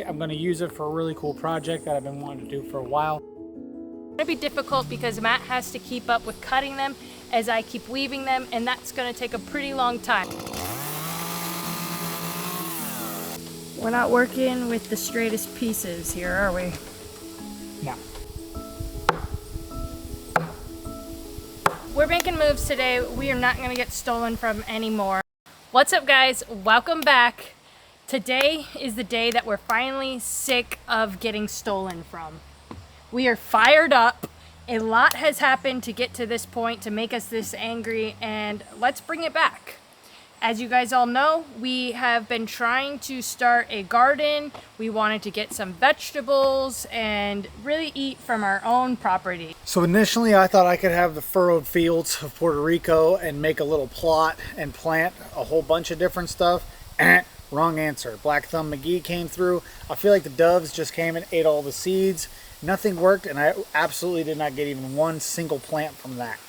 I'm going to use it for a really cool project that I've been wanting to do for a while. It's going to be difficult because Matt has to keep up with cutting them as I keep weaving them, and that's going to take a pretty long time. We're not working with the straightest pieces here, are we? No. We're making moves today. We are not going to get stolen from anymore. What's up, guys? Welcome back. Today is the day that we're finally sick of getting stolen from. We are fired up. A lot has happened to get to this point to make us this angry, and let's bring it back. As you guys all know, we have been trying to start a garden. We wanted to get some vegetables and really eat from our own property. So initially I thought I could have the furrowed fields of Puerto Rico and make a little plot and plant a whole bunch of different stuff. Wrong answer. Black Thumb McGee came through. I feel like the doves just came and ate all the seeds. Nothing worked, and I absolutely did not get even one single plant from that.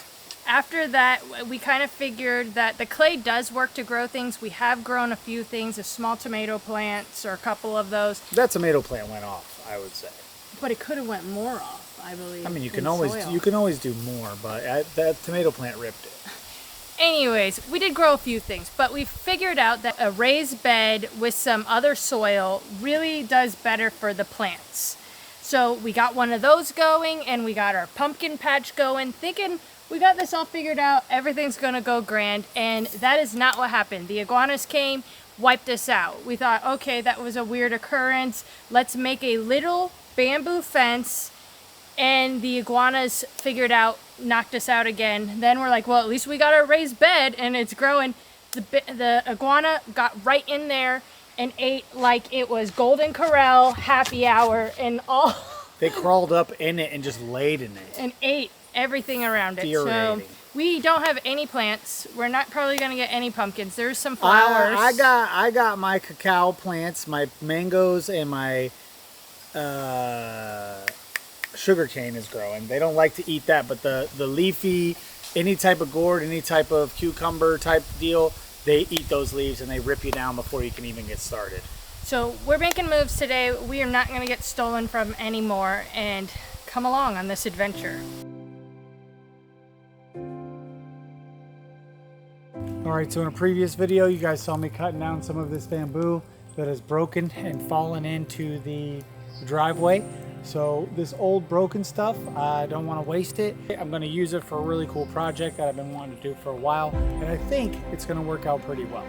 After that, we kind of figured that the clay does work to grow things. We have grown a few things, a small tomato plants or a couple of those. That tomato plant went off, I would say. But it could have went more off, I believe. I mean, you can always do more, but that tomato plant ripped it. Anyways, we did grow a few things, but we figured out that a raised bed with some other soil really does better for the plants. So we got one of those going, and we got our pumpkin patch going, thinking we got this all figured out, everything's gonna go grand, and that is not what happened. The iguanas came, wiped us out. We thought, okay, that was a weird occurrence. Let's make a little bamboo fence, and the iguanas figured out, knocked us out again. Then we're like, well, at least we got our raised bed, and it's growing. The iguana got right in there and ate like it was Golden Corral happy hour and all. They crawled up in it and just laid in it. And ate everything around it. So we don't have any plants. We're not probably gonna get any pumpkins. There's some flowers. I got my cacao plants, my mangoes, and my sugar cane is growing. They don't like to eat that, but the leafy, any type of gourd, any type of cucumber type deal, they eat those leaves and they rip you down before you can even get started. So we're making moves today. We are not gonna get stolen from anymore, and come along on this adventure. Alright, so in a previous video, you guys saw me cutting down some of this bamboo that is broken and fallen into the driveway. So this old broken stuff, I don't want to waste it. I'm going to use it for a really cool project that I've been wanting to do for a while, and I think it's going to work out pretty well.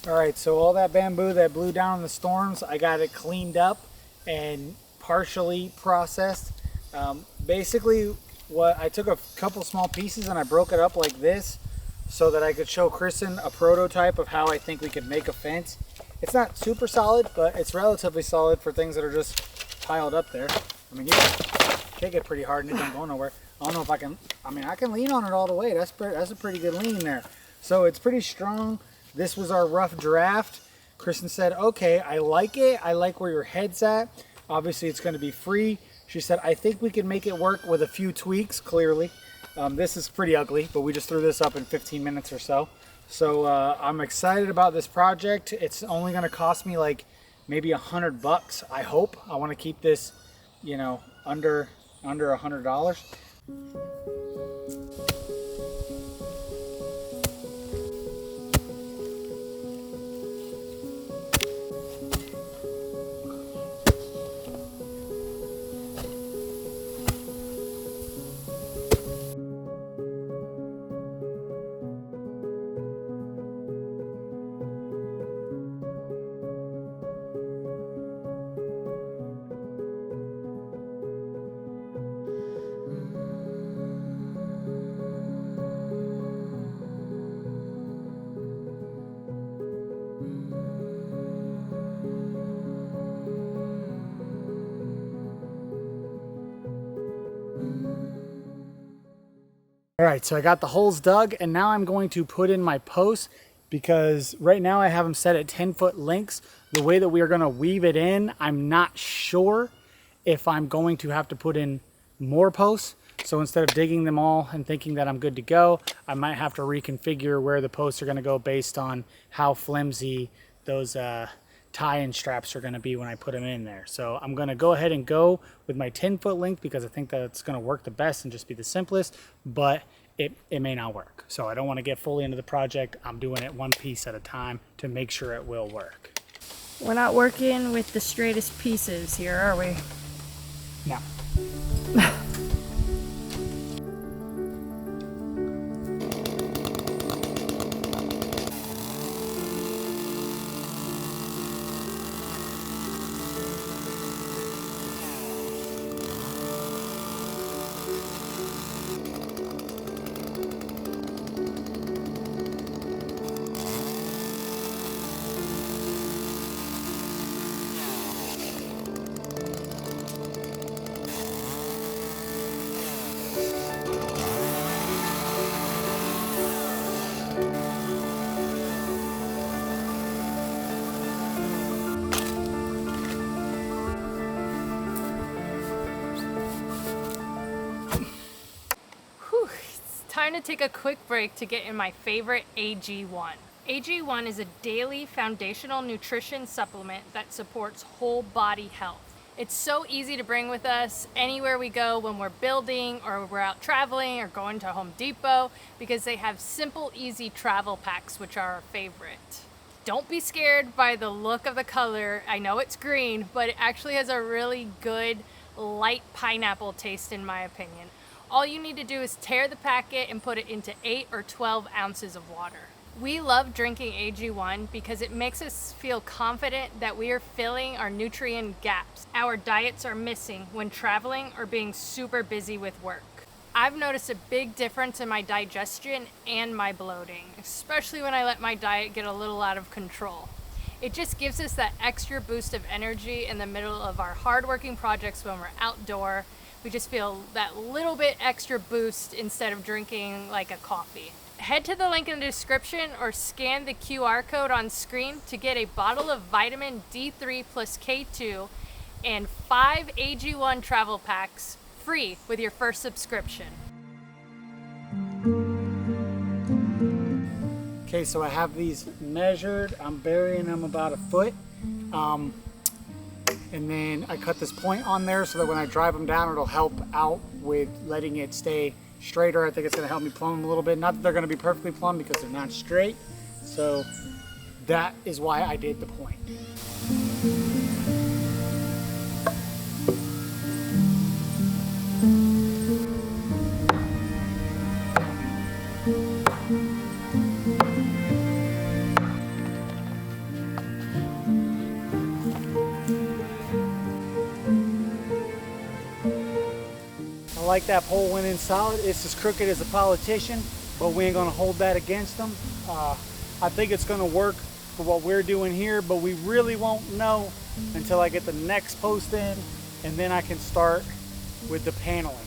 Alright, so all that bamboo that blew down in the storms, I got it cleaned up and partially processed. Basically, I took a couple small pieces and I broke it up like this so that I could show Kristen a prototype of how I think we could make a fence. It's not super solid, but it's relatively solid for things that are just piled up there. I mean, you can kick it pretty hard and it don't go nowhere. I don't know if I can, I can lean on it all the way. That's a pretty good lean there. So it's pretty strong. This was our rough draft. Kristen said, okay, I like it. I like where your head's at. Obviously, it's going to be free. She said, I think we can make it work with a few tweaks, clearly. This is pretty ugly, but we just threw this up in 15 minutes or so. So I'm excited about this project. It's only going to cost me like maybe $100, I hope. I want to keep this, you know, under $100. All right, so I got the holes dug, and now I'm going to put in my posts, because right now I have them set at 10-foot lengths. The way that we are going to weave it in, I'm not sure if I'm going to have to put in more posts. So instead of digging them all and thinking that I'm good to go, I might have to reconfigure where the posts are going to go based on how flimsy those tie-in straps are going to be when I put them in there. So I'm going to go ahead and go with my 10-foot length, because I think that's going to work the best and just be the simplest, but it may not work. So I don't want to get fully into the project. I'm doing it one piece at a time to make sure it will work. We're not working with the straightest pieces here, are we? No. Time to take a quick break to get in my favorite AG1. AG1 is a daily foundational nutrition supplement that supports whole body health. It's so easy to bring with us anywhere we go when we're building or we're out traveling or going to Home Depot, because they have simple, easy travel packs, which are our favorite. Don't be scared by the look of the color. I know it's green, but it actually has a really good light pineapple taste in my opinion. All you need to do is tear the packet and put it into 8 or 12 ounces of water. We love drinking AG1 because it makes us feel confident that we are filling our nutrient gaps our diets are missing when traveling or being super busy with work. I've noticed a big difference in my digestion and my bloating, especially when I let my diet get a little out of control. It just gives us that extra boost of energy in the middle of our hardworking projects when we're outdoor. We just feel that little bit extra boost instead of drinking like a coffee. Head to the link in the description or scan the QR code on screen to get a bottle of vitamin D3 plus K2 and 5 AG1 travel packs free with your first subscription. Okay, so I have these measured. I'm burying them about a foot. And then I cut this point on there so that when I drive them down, it'll help out with letting it stay straighter. I think it's going to help me plumb them a little bit. Not that they're going to be perfectly plumb because they're not straight. So that is why I did the point. I like that pole went in solid. It's as crooked as a politician, but we ain't gonna hold that against them. I think it's gonna work for what we're doing here, but we really won't know until I get the next post in, and then I can start with the paneling.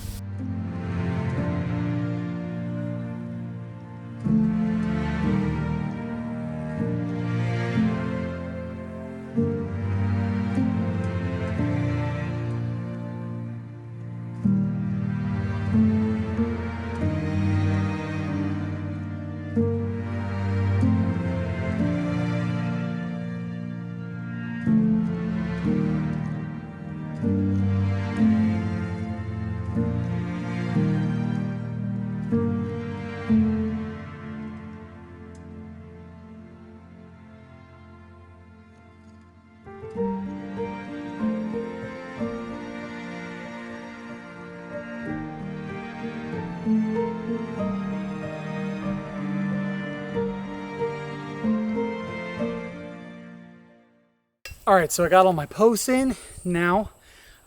All right, so I got all my posts in. Now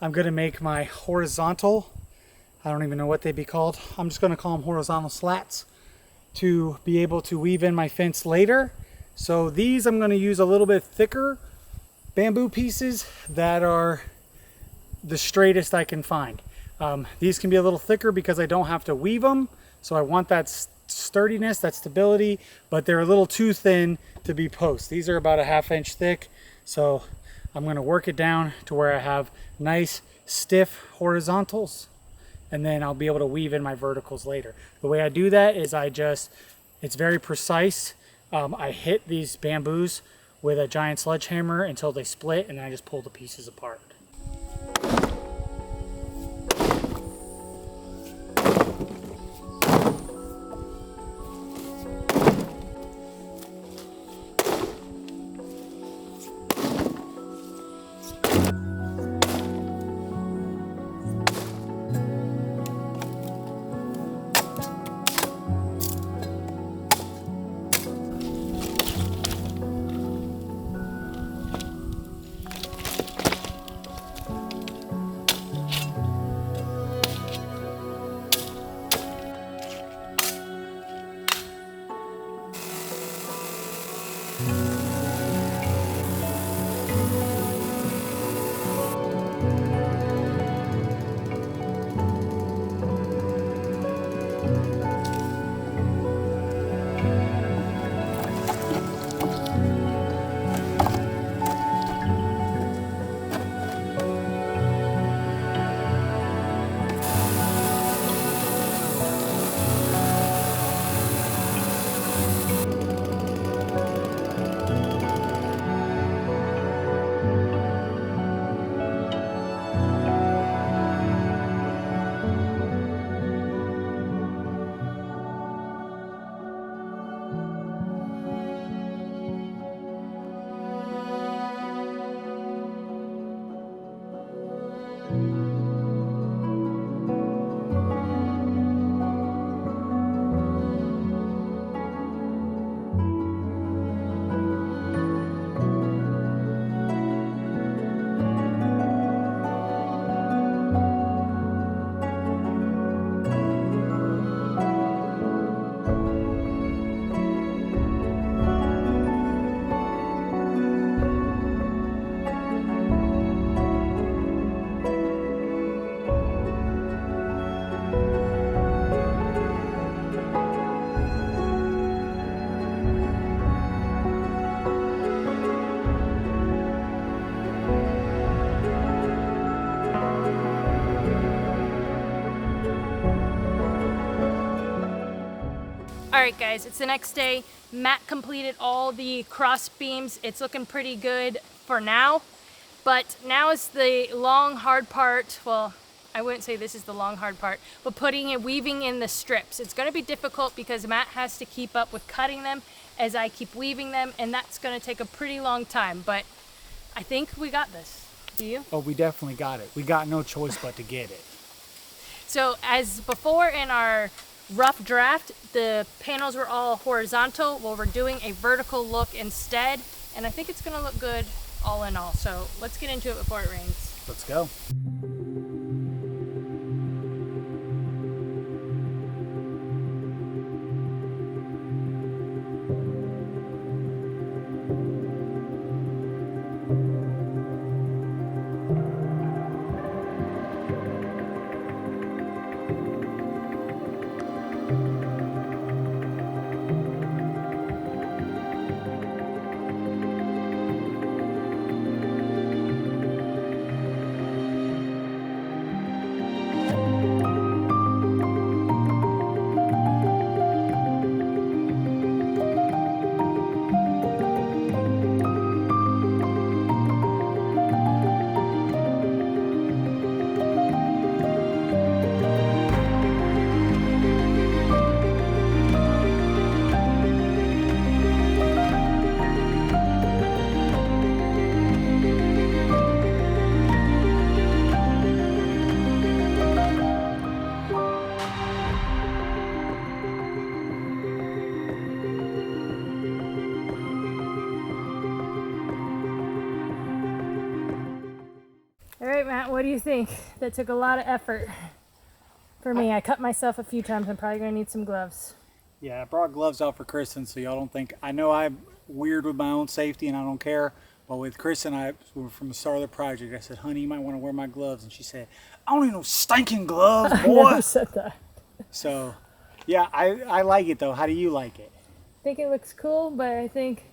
I'm gonna make my horizontal, I don't even know what they'd be called. I'm just gonna call them horizontal slats to be able to weave in my fence later. So these I'm gonna use a little bit thicker bamboo pieces that are the straightest I can find. These can be a little thicker because I don't have to weave them, So I want that sturdiness, that stability, but they're a little too thin to be posts. These are about a 1/2 inch thick. So I'm gonna work it down to where I have nice, stiff horizontals, and then I'll be able to weave in my verticals later. The way I do that is it's very precise. I hit these bamboos with a giant sledgehammer until they split, and then I just pull the pieces apart. All right, guys, it's the next day. Matt completed all the cross beams. It's looking pretty good for now, but now is the long, hard part. Well, I wouldn't say this is the long, hard part, but weaving in the strips. It's gonna be difficult because Matt has to keep up with cutting them as I keep weaving them, and that's gonna take a pretty long time, but I think we got this. Do you? Oh, we definitely got it. We got no choice but to get it. So as before in our rough draft, the panels were all horizontal. Well, we're doing a vertical look instead, and I think it's gonna look good all in all. So let's get into it before it rains. Let's go. All right, Matt, what do you think? That took a lot of effort for me. I cut myself a few times. I'm probably gonna need some gloves. Yeah, I brought gloves out for Kristen, so y'all don't think, I know I'm weird with my own safety and I don't care, but with Kristen, from the start of the project, I said, honey, you might want to wear my gloves. And she said, I don't need no stinking gloves, boy. I never said that. So Yeah, I like it though. How do you like it? I think it looks cool, but I think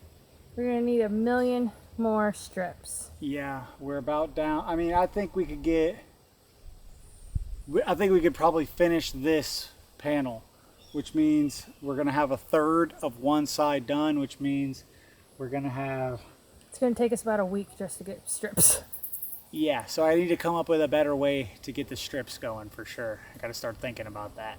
we're gonna need 1,000,000 more strips. Yeah, we're about down. I mean, I think we could get. I think we could probably finish this panel, which means we're gonna have a third of one side done, which means we're gonna have. It's gonna take us about a week just to get strips. Yeah, so I need to come up with a better way to get the strips going for sure. I gotta start thinking about that.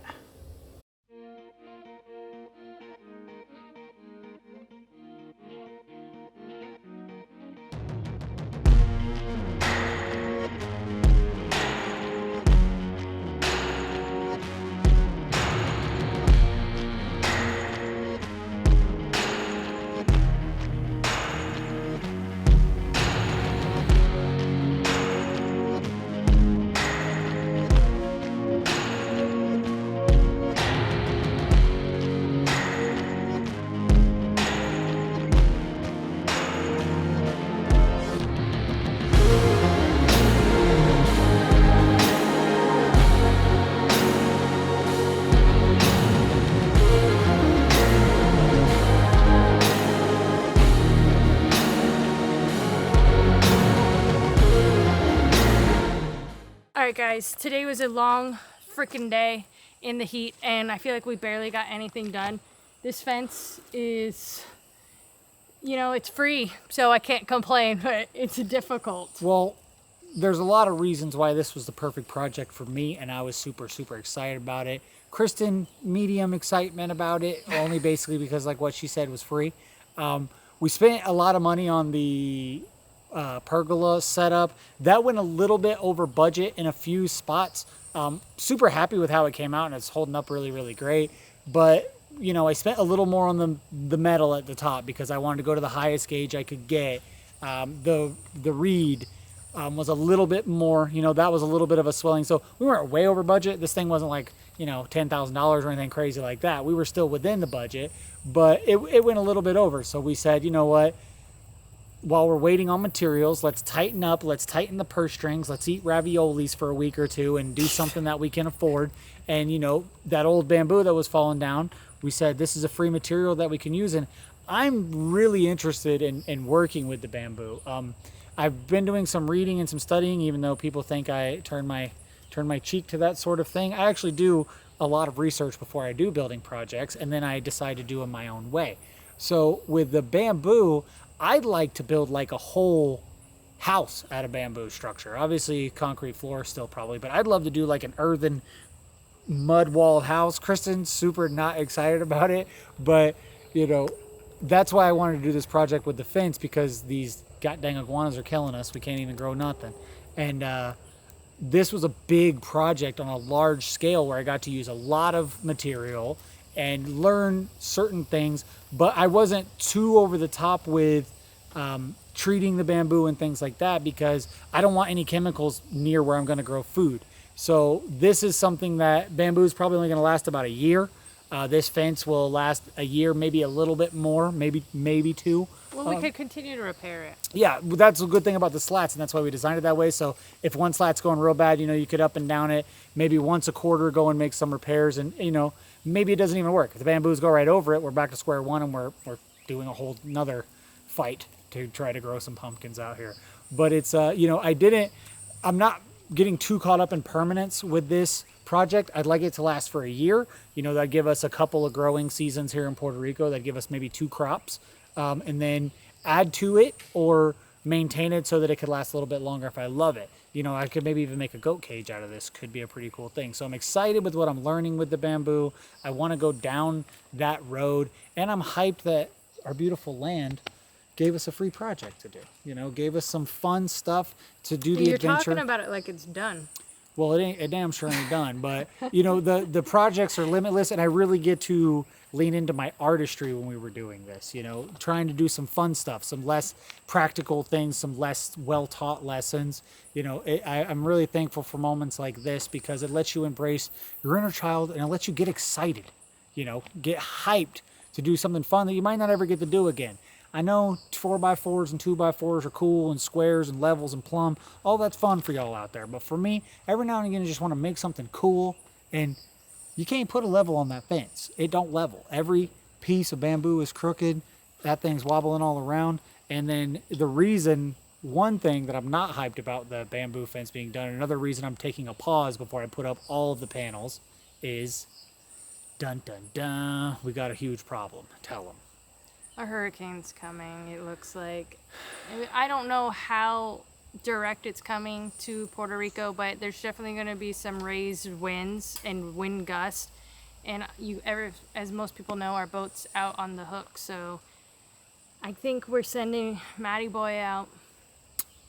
Alright guys, today was a long freaking day in the heat and I feel like we barely got anything done. This fence is, you know, it's free, so I can't complain, but it's difficult. Well, there's a lot of reasons why this was the perfect project for me, and I was super excited about it. Kristen, medium excitement about it, only basically because like what she said was free. We spent a lot of money on the pergola setup. That went a little bit over budget in a few spots. Super happy with how it came out, and it's holding up really great. But you know, I spent a little more on the metal at the top because I wanted to go to the highest gauge I could get. The reed was a little bit more, you know, that was a little bit of a swelling. So we weren't way over budget. This thing wasn't like, you know, $10,000 or anything crazy like that. We were still within the budget, but it went a little bit over. So we said, you know what, while we're waiting on materials, let's tighten up, let's tighten the purse strings, let's eat raviolis for a week or two and do something that we can afford. And you know, that old bamboo that was falling down, we said this is a free material that we can use. And I'm really interested in working with the bamboo. I've been doing some reading and some studying, even though people think I turn my cheek to that sort of thing. I actually do a lot of research before I do building projects, and then I decide to do them my own way. So with the bamboo, I'd like to build like a whole house out of bamboo structure. Obviously concrete floor still probably, but I'd love to do like an earthen mud walled house. Kristen's super not excited about it, but you know, that's why I wanted to do this project with the fence, because these goddamn iguanas are killing us. We can't even grow nothing. And this was a big project on a large scale where I got to use a lot of material and learn certain things, but I wasn't too over the top with treating the bamboo and things like that, because I don't want any chemicals near where I'm going to grow food. So this is something that bamboo is probably only going to last about a year. This fence will last a year, maybe a little bit more, maybe two. Well, we could continue to repair it. Yeah, that's a good thing about the slats, and that's why we designed it that way. So if one slat's going real bad, you know, you could up and down it, maybe once a quarter go and make some repairs, and you know, maybe it doesn't even work. If the bamboos go right over it, we're back to square one, and we're doing a whole nother fight to try to grow some pumpkins out here. But it's you know, I'm not getting too caught up in permanence with this project. I'd like it to last for a year. You know, that'd give us a couple of growing seasons here in Puerto Rico. That'd give us maybe 2 crops, and then add to it or maintain it so that it could last a little bit longer if I love it. You know, I could maybe even make a goat cage out of this. Could be a pretty cool thing. So I'm excited with what I'm learning with the bamboo. I want to go down that road, and I'm hyped that our beautiful land gave us a free project to do. You know, gave us some fun stuff to do the adventure. You're talking about it like it's done. Well, it damn sure ain't done, but you know, the projects are limitless, and I really get to lean into my artistry when we were doing this, you know, trying to do some fun stuff, some less practical things, some less well-taught lessons. You know, I'm really thankful for moments like this, because it lets you embrace your inner child, and it lets you get excited, you know, get hyped to do something fun that you might not ever get to do again. I know 4x4s and 2x4s are cool, and squares and levels and plumb. All that's fun for y'all out there. But for me, every now and again, I just want to make something cool. And, You can't put a level on that fence. It don't level. Every piece of bamboo is crooked. That thing's wobbling all around. And then one thing that I'm not hyped about the bamboo fence being done, another reason I'm taking a pause before I put up all of the panels is, dun dun dun, we got a huge problem. Tell them. A hurricane's coming, it looks like. I don't know how direct it's coming to Puerto Rico, but there's definitely going to be some raised winds and wind gusts. And as most people know, our boat's out on the hook, so I think we're sending Matty Boy out.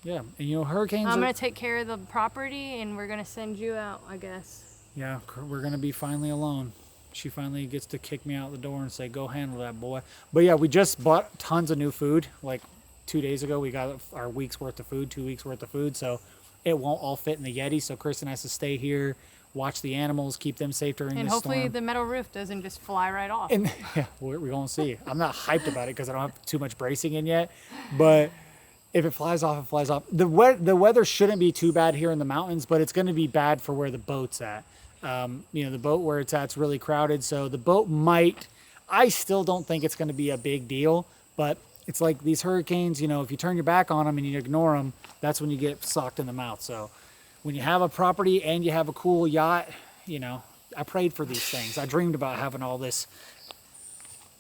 Yeah, and you know, hurricanes I'm going to take care of the property, and we're going to send you out, I guess. Yeah, we're going to be finally alone. She finally gets to kick me out the door and say, go handle that, boy. But yeah, we just bought tons of new food. Like 2 days ago, we got our week's worth of food, 2 weeks worth of food. So it won't all fit in the Yeti. So Kristen has to stay here, watch the animals, keep them safe during this storm. And hopefully the metal roof doesn't just fly right off. And yeah, we're going to see. I'm not hyped about it because I don't have too much bracing in yet. But if it flies off, it flies off. The weather shouldn't be too bad here in the mountains, but it's going to be bad for where the boat's at. You know, the boat where it's at's really crowded. So the boat I still don't think it's going to be a big deal, but it's like these hurricanes, you know, if you turn your back on them and you ignore them, that's when you get socked in the mouth. So when you have a property and you have a cool yacht, you know, I prayed for these things. I dreamed about having all this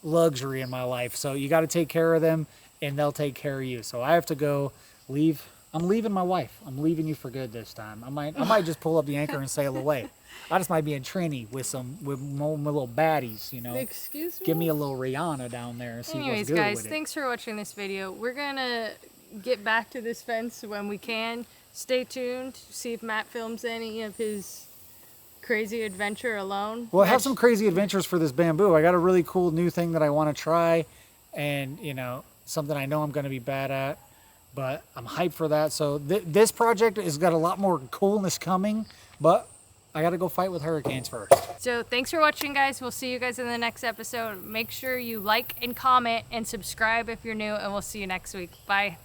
luxury in my life. So you got to take care of them and they'll take care of you. So I have to go leave. I'm leaving my wife. I'm leaving you for good this time. I might just pull up the anchor and sail away. I just might be in Trini with my little baddies, you know. Excuse me? Give me a little Rihanna down there and see what's good guys, with it. thanks for watching this video. We're going to get back to this fence when we can. Stay tuned. See if Matt films any of his crazy adventure alone. Well, I have some crazy adventures for this bamboo. I got a really cool new thing that I want to try and, you know, something I know I'm going to be bad at. But I'm hyped for that. So this project has got a lot more coolness coming, but I got to go fight with hurricanes first. So thanks for watching, guys. We'll see you guys in the next episode. Make sure you like and comment and subscribe if you're new, and we'll see you next week. Bye.